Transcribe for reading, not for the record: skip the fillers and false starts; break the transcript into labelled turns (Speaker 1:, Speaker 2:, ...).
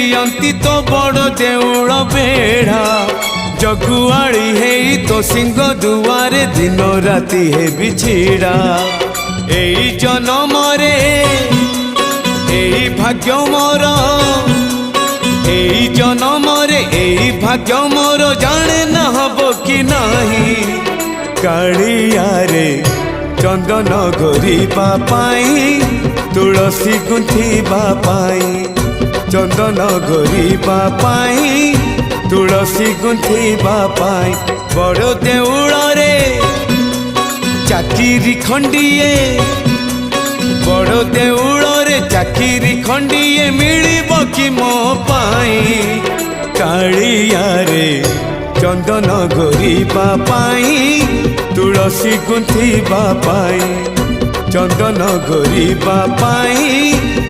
Speaker 1: दियंती तो बड़ देउल बेढ़ा जगुआड़ी है तो सिंह दुआरे दिन राति है बिछिड़ा एई जन्म रे एई भाग्य मोर एई जन्म रे एई भाग्य मोर जाने न हबो कि नाही कालिया रे चंदन घोरिबा पाई तुलसी गुंथिबा पाई चंदन घोरिबा पाई तुलसी गुंथिबा पाई बड़ देउल रे चाकिरी खंडिए बड़ देउल रे चाकिरी खंडिए मिलिब कि मो पाई कालिया रे चंदन घोरिबा पाई तुलसी गुंथिबा पाई चंदन घोरिबा पाई।